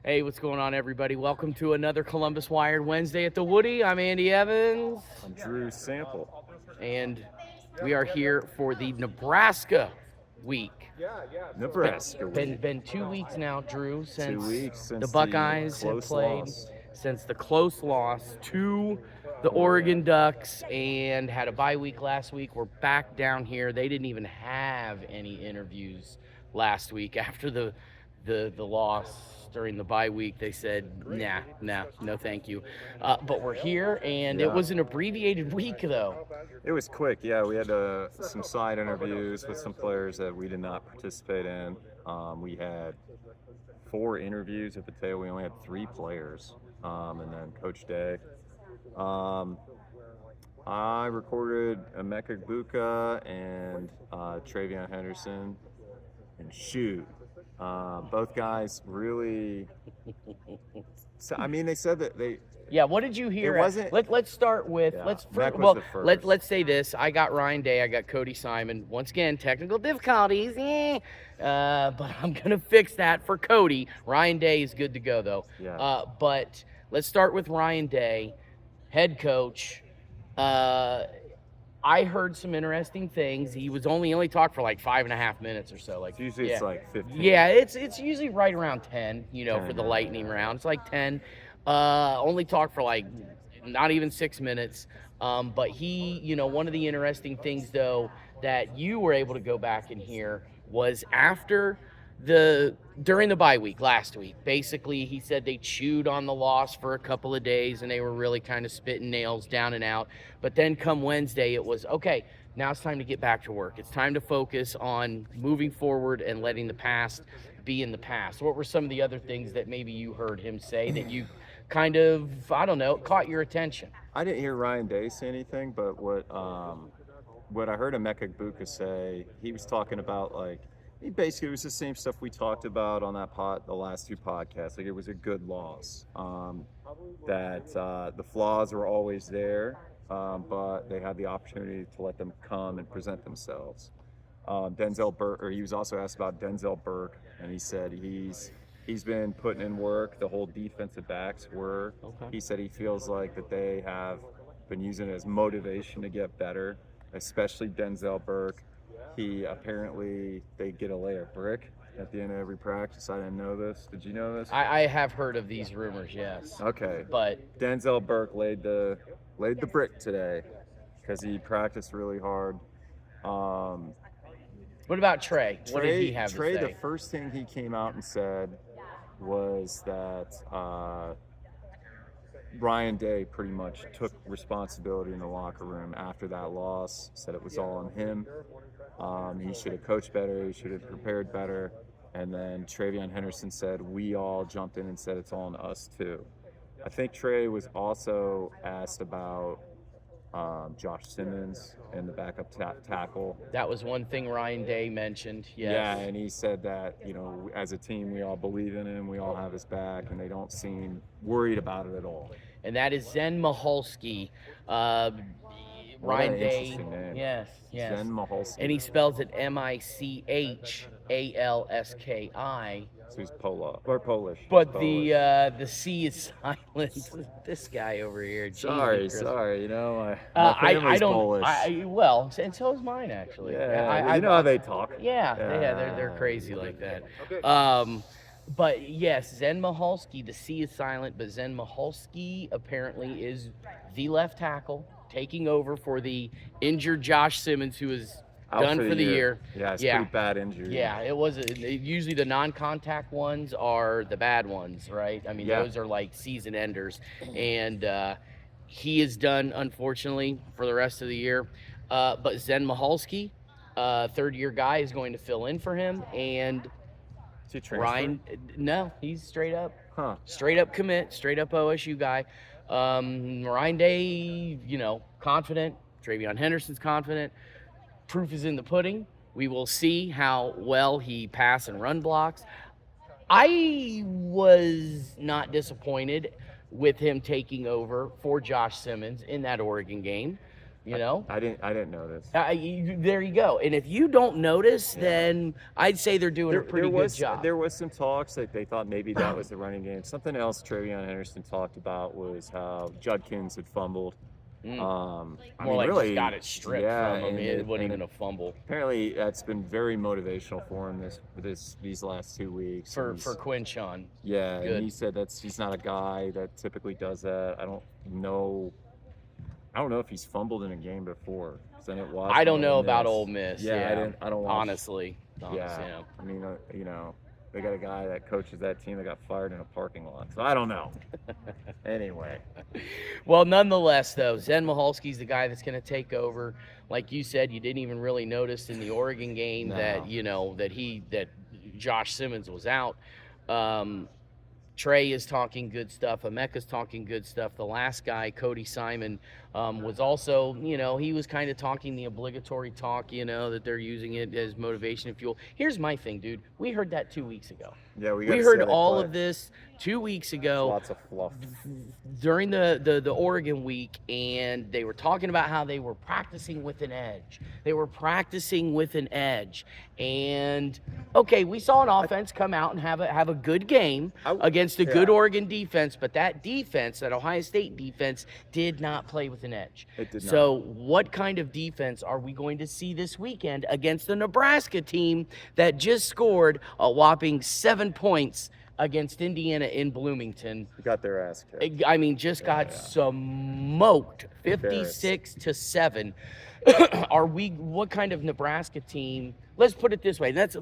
Hey, what's going on, everybody? Welcome to another Columbus Wired Wednesday at the Woody. I'm Andy Evans, I'm Drew Sample. and we are here for the Nebraska week. Nebraska week. Been 2 weeks now, Drew, 2 since weeks the since the Buckeyes have close played, loss. since the close loss to the Oregon Ducks, and had a bye week last week. We're back down here. They didn't even have any interviews last week after the loss during the bye week. They said, nah, no, thank you. But we're here, and it Yeah. was an abbreviated week, though. It was quick. Yeah, we had some side interviews with some players that we did not participate in. We had 4 interviews at the tail. We only had 3 players, and then Coach Day. Um, I recorded Emeka Buka and Travion Henderson, and shoot, both guys really. So, I mean, they said that they. Yeah, what did you hear? It wasn't. Let's start with Yeah, let's Mac was well the first. let's say this. I got Ryan Day, I got Cody Simon. Once again, technical difficulties. But I'm gonna fix that for Cody. Ryan Day is good to go though. Yeah. But let's start with Ryan Day, head coach. I heard some interesting things. He was only talked for like 5.5 minutes or so. Like Usually it's like 15. yeah, it's usually right around 10. For 10, the yeah. lightning round, it's like 10. Only talked for like not even 6 minutes. But he, one of the interesting things though that you were able to go back and hear was after during the bye week last week. Basically, he said they chewed on the loss for a couple of days and they were really kind of spitting nails down and out. But then come Wednesday, it was okay. Now it's time to get back to work. It's time to focus on moving forward and letting the past be in the past. What were some of the other things that maybe you heard him say that you kind of, I don't know, caught your attention? I didn't hear Ryan Day say anything, but what I heard Emeka Buka say, he was talking about it was the same stuff we talked about on the last 2 podcasts. Like, it was a good loss. That the flaws were always there, but they had the opportunity to let them come and present themselves. Denzel Burke, or he was also asked about Denzel Burke, and he said he's been putting in work. The whole defensive backs were. Okay. He said he feels like that they have been using it as motivation to get better, especially Denzel Burke. They get a lay of brick at the end of every practice. I didn't know this. Did you know this? I have heard of these rumors, yes. Okay. But Denzel Burke laid the brick today because he practiced really hard. what about Trey? What did he have Trey, to say? the first thing he came out and said was that Ryan Day pretty much took responsibility in the locker room after that loss, said it was all on him. He should have coached better, he should have prepared better. And then Travion Henderson said, we all jumped in and said it's all on us too. I think Trey was also asked about Josh Simmons and the backup tackle. That was one thing Ryan Day mentioned. Yes. Yeah, and he said that, as a team, we all believe in him, we all have his back, and they don't seem worried about it at all. And that is Zen Maholski. Ryan Day. Interesting name. Yes. Zen Maholski. And he spells it Michhalski. So he's Polish. But Polish. the C is silent. This guy over here. Sorry. My I family's don't. Polish. And so is mine actually. Yeah, you know how they talk. Yeah, they're crazy like that. But yes, Zen Maholski, the C is silent, but Zen Maholski apparently is the left tackle taking over for the injured Josh Simmons, who is done for the year. Yeah, it's pretty bad injury. Yeah, it was. Usually the non-contact ones are the bad ones, right? I mean, those are like season enders. And he is done, unfortunately, for the rest of the year. But Zen Maholski, third-year guy, is going to fill in for him. And Is he transferred? Ryan, no, he's straight up. Huh. Straight up commit, straight up OSU guy. Ryan Day, confident. Travion Henderson's confident. Proof is in the pudding. We will see how well he pass and run blocks. I was not disappointed with him taking over for Josh Simmons in that Oregon game. You know, I didn't notice. there you go. And if you don't notice, Yeah. then I'd say they're doing a pretty good job. There was some talks that they thought maybe that was the running game. Something else Travion Henderson talked about was how Judkins had fumbled. I More mean, like really, just got it stripped yeah, from him. and It wasn't even a fumble apparently that's been very motivational for him these last 2 weeks. for Quinshon. Yeah, Good. and he said he's not a guy that typically does that. I don't know if he's fumbled in a game before. I don't know about Ole Miss. Yeah, I don't watch. Honestly, Yeah. I mean, they got a guy that coaches that team that got fired in a parking lot. So I don't know. Anyway. Well, nonetheless, though, Zen Mihalski's the guy that's going to take over. Like you said, you didn't even really notice in the Oregon game that that Josh Simmons was out. Trey is talking good stuff. Emeka's talking good stuff. The last guy, Cody Simon, was also, he was kind of talking the obligatory talk, that they're using it as motivation and fuel. Here's my thing, dude. We heard that 2 weeks ago. Yeah, we heard all of this 2 weeks ago. Lots of fluff. During the Oregon week, and they were talking about how they were practicing with an edge. And okay, we saw an offense come out and have a good game against a good Oregon defense, but that Ohio State defense, did not play with an edge. It did not. So what kind of defense are we going to see this weekend against the Nebraska team that just scored a whopping 7 points against Indiana in Bloomington? Got their ass kicked. I mean, got smoked, 56-7. What kind of Nebraska team? Let's put it this way. Let's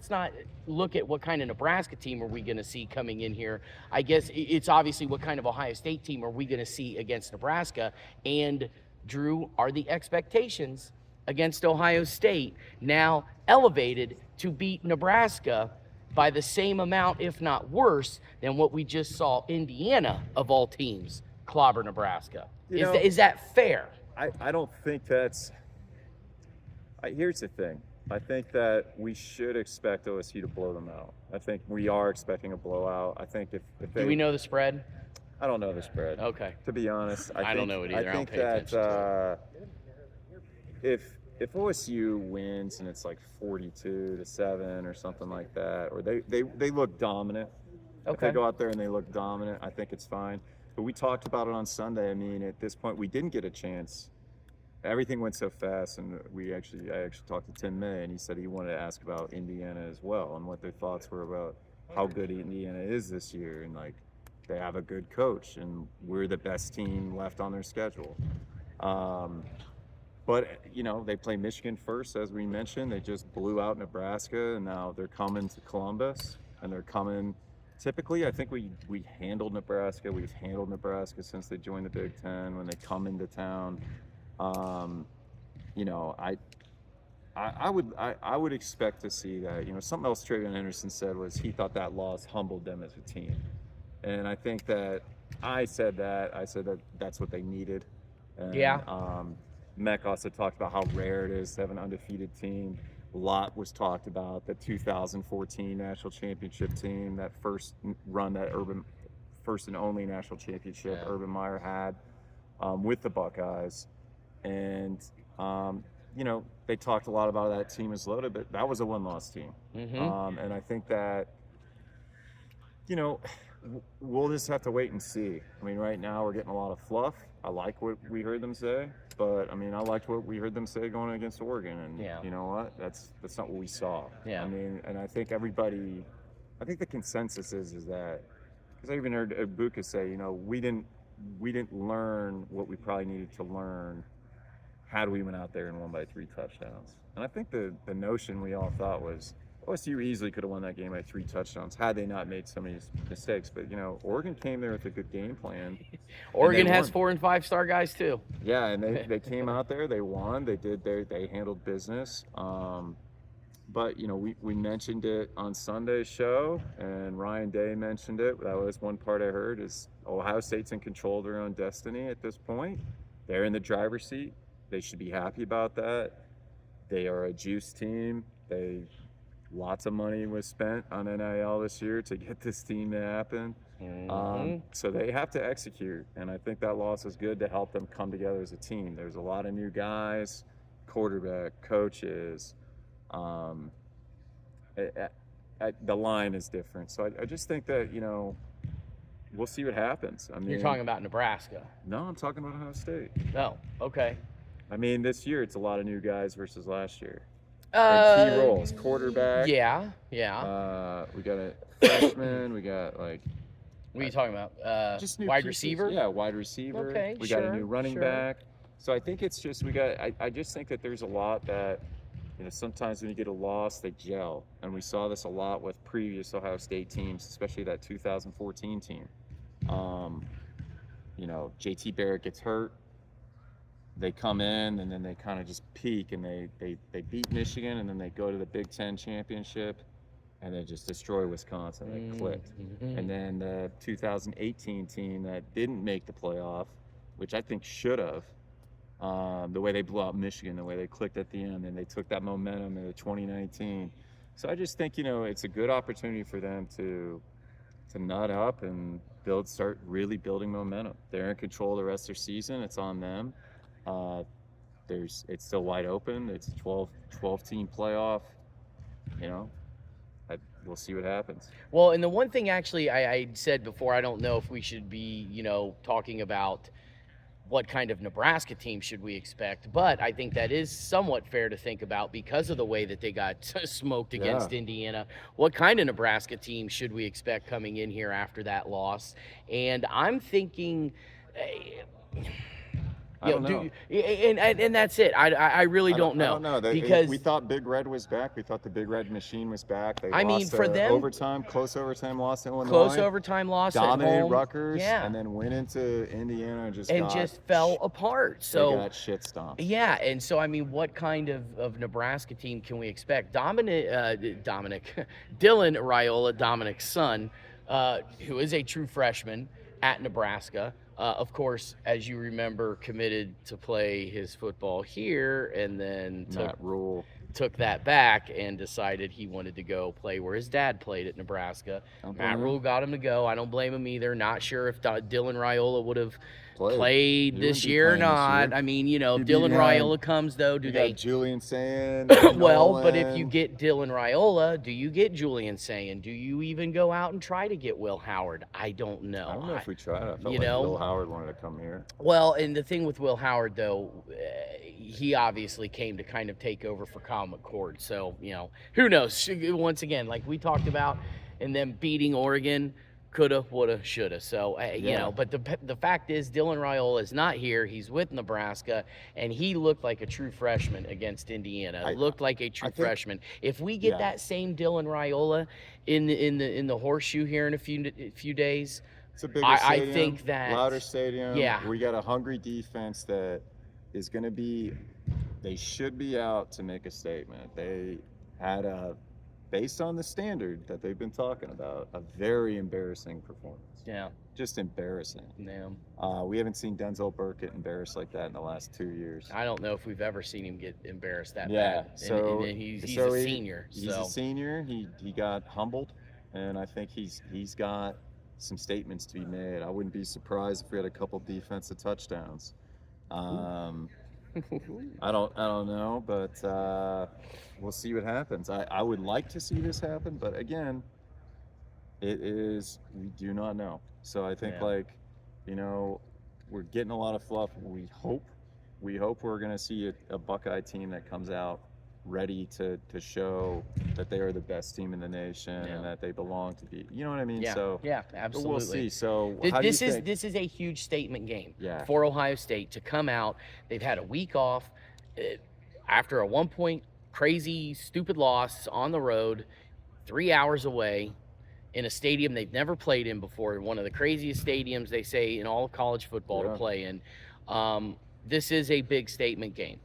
not look at what kind of Nebraska team are we going to see coming in here. I guess it's obviously what kind of Ohio State team are we going to see against Nebraska. And Drew, are the expectations against Ohio State now elevated to beat Nebraska by the same amount, if not worse, than what we just saw Indiana, of all teams, clobber Nebraska? Is that fair? I don't think that's. Here's the thing. I think that we should expect OSU to blow them out. I think we are expecting a blowout. I think if they. Do we know the spread? I don't know the spread. Okay. To be honest, I don't know it either. I think that if OSU wins and it's like 42-7 or something like that, or they look dominant. Okay. If they go out there and they look dominant, I think it's fine. But we talked about it on Sunday. I mean, at this point, we didn't get a chance. Everything went so fast, and I actually talked to Tim May, and he said he wanted to ask about Indiana as well and what their thoughts were about how good Indiana is this year, and like they have a good coach, and we're the best team left on their schedule. But they play Michigan first, as we mentioned. They just blew out Nebraska, and now they're coming to Columbus, and they're coming. Typically, I think we handled Nebraska. We've handled Nebraska since they joined the Big Ten when they come into town. I would expect to see that. Something else Travion Henderson said was he thought that loss humbled them as a team, and I think that I said that that's what they needed. And, Meck also talked about how rare it is to have an undefeated team. A lot was talked about the 2014 national championship team, that first run that first and only national championship Urban Meyer had with the Buckeyes. And, they talked a lot about that team is loaded, but that was a one-loss team. Mm-hmm. And I think that, we'll just have to wait and see. I mean, right now we're getting a lot of fluff. I like what we heard them say, but I mean, I liked what we heard them say going against Oregon, and you know what? That's not what we saw. Yeah. I mean, and I think the consensus is that, because I even heard Buka say, we didn't learn what we probably needed to learn had we went out there and won by 3 touchdowns. And I think the notion we all thought was OSU easily could have won that game by 3 touchdowns had they not made so many mistakes. But, Oregon came there with a good game plan. Oregon has 4- and 5-star guys too. Yeah, and they came out there, they won, they handled business. But, we mentioned it on Sunday's show, and Ryan Day mentioned it. That was one part I heard, is Ohio State's in control of their own destiny at this point. They're in the driver's seat. They should be happy about that. They are a juice team. They lots of money was spent on NIL this year to get this team to happen. So they have to execute, and I think that loss is good to help them come together as a team. There's a lot of new guys, quarterback, coaches. Um, the line is different, so I just think that we'll see what happens. I mean, You're talking about Nebraska. No, I'm talking about Ohio State. Oh, okay. I mean, this year it's a lot of new guys versus last year. And key roles, quarterback. Yeah. We got a freshman. We got What are you talking about? just new wide pieces. receiver? Yeah, wide receiver. Okay, we got a sure, new running sure. back. So I think it's just I just think that there's a lot that sometimes when you get a loss, they gel, and we saw this a lot with previous Ohio State teams, especially that 2014 team. JT Barrett gets hurt. They come in and then they kind of just peak, and they beat Michigan, and then they go to the Big Ten championship and they just destroy Wisconsin. They clicked. And then the 2018 team that didn't make the playoff, which I think should have, the way they blew out Michigan, the way they clicked at the end, and they took that momentum into 2019. So I just think it's a good opportunity for them to nut up and start really building momentum. They're in control of the rest of their season. It's on them. It's still wide open. It's a 12 team playoff. We'll see what happens. Well, and the one thing actually I said before, I don't know if we should be, talking about what kind of Nebraska team should we expect, but I think that is somewhat fair to think about because of the way that they got smoked against Indiana. What kind of Nebraska team should we expect coming in here after that loss? And I'm thinking... I don't know. And that's it. I really don't know. I don't know. Because we thought Big Red was back. We thought the Big Red machine was back. They lost for them, close overtime loss to Illinois. Close overtime loss at home. Dominated Rutgers, and then went into Indiana and just fell apart. So they got shit stomped. Yeah, and so what kind of Nebraska team can we expect? Dylan Raiola, Dominic's son, who is a true freshman at Nebraska. Of course, as you remember, committed to play his football here, and then took that back and decided he wanted to go play where his dad played at Nebraska. Matt Rule got him to go. I don't blame him either. Not sure if Dylan Raiola would have played this year or not. I mean, Dylan Raiola comes, though. Do they? Julian Sayin. Well, but if you get Dylan Raiola, do you get Julian Sayin? Do you even go out and try to get Will Howard? I don't know. I don't know if we tried. I felt like Will Howard wanted to come here. Well, and the thing with Will Howard, though, he obviously came to kind of take over for Kyle McCord. So, who knows? Once again, like we talked about, and them beating Oregon, coulda, woulda, shoulda. So, but the fact is, Dylan Raiola is not here. He's with Nebraska, and he looked like a true freshman against Indiana. Looked like a true freshman. If we get that same Dylan Raiola in the horseshoe here in a few days, it's a bigger stadium, I think that louder stadium. Yeah, we got a hungry defense that is going to be. They should be out to make a statement. They had based on the standard that they've been talking about, a very embarrassing performance. Yeah. Just embarrassing. Yeah. We haven't seen Denzel Burke get embarrassed like that in the last 2 years. I don't know if we've ever seen him get embarrassed that bad. Yeah. So and he's a senior. He's a senior. He got humbled, and I think he's got some statements to be made. I wouldn't be surprised if we had a couple defensive touchdowns. I don't know, but we'll see what happens. I would like to see this happen, but again, we do not know. So I think we're getting a lot of fluff. We hope we're going to see a Buckeye team that comes out ready to show that they are the best team in the nation and that they belong to be. You know what I mean? Yeah. So Absolutely. We'll see. So this is a huge statement game for Ohio State to come out. They've had a week off after a 1-point crazy stupid loss on the road, 3 hours away in a stadium they've never played in before, one of the craziest stadiums they say in all of college football to play in. This is a big statement game.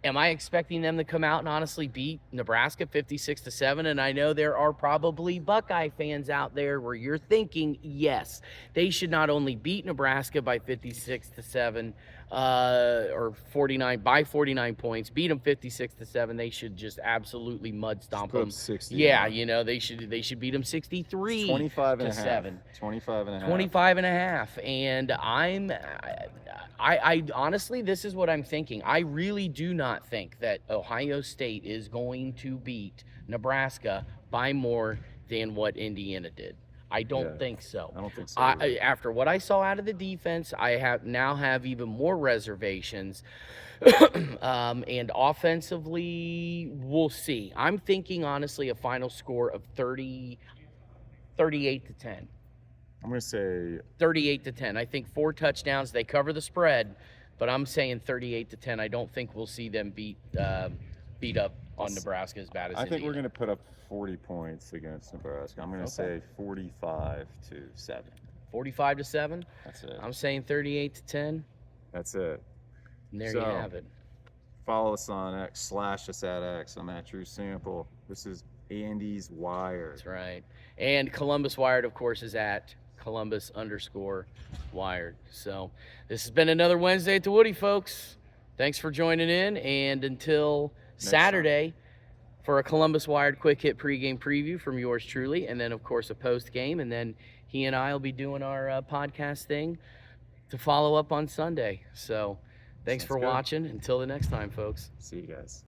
Am I expecting them to come out and honestly beat Nebraska 56-7? And I know there are probably Buckeye fans out there where you're thinking, yes, they should not only beat Nebraska by 56-7 or 49 points, beat them 56-7. They should just absolutely mud stomp Put them. up 60. Yeah, they should beat them 63 25 and to a half. 7. 25 and a half. 25 and a half. And I honestly, this is what I'm thinking. I really do not think that Ohio State is going to beat Nebraska by more than what Indiana did. I don't think so. I don't think so either. After what I saw out of the defense, I now have even more reservations. And offensively, we'll see. I'm thinking, honestly, a final score of 38-10. I'm going to say 38-10. I think 4 touchdowns. They cover the spread, but I'm saying 38-10. I don't think we'll see them beat up on Nebraska as bad as I think we're Indiana. going to put up 40 points against Nebraska. I'm going to say 45-7. 45-7. That's it. I'm saying 38-10. That's it. And there So, you have it. Follow us on X, /us at X. I'm at Drew Sample. This is Andy's Wire. That's right. And Columbus Wired, of course, is at Columbus_Wired. So this has been another Wednesday at the Woody, folks. Thanks for joining in. And until Saturday for a Columbus Wired quick hit pregame preview from yours truly. And then, of course, a post game. And then he and I will be doing our podcast thing to follow up on Sunday. So thanks for watching. Until the next time, folks. See you guys.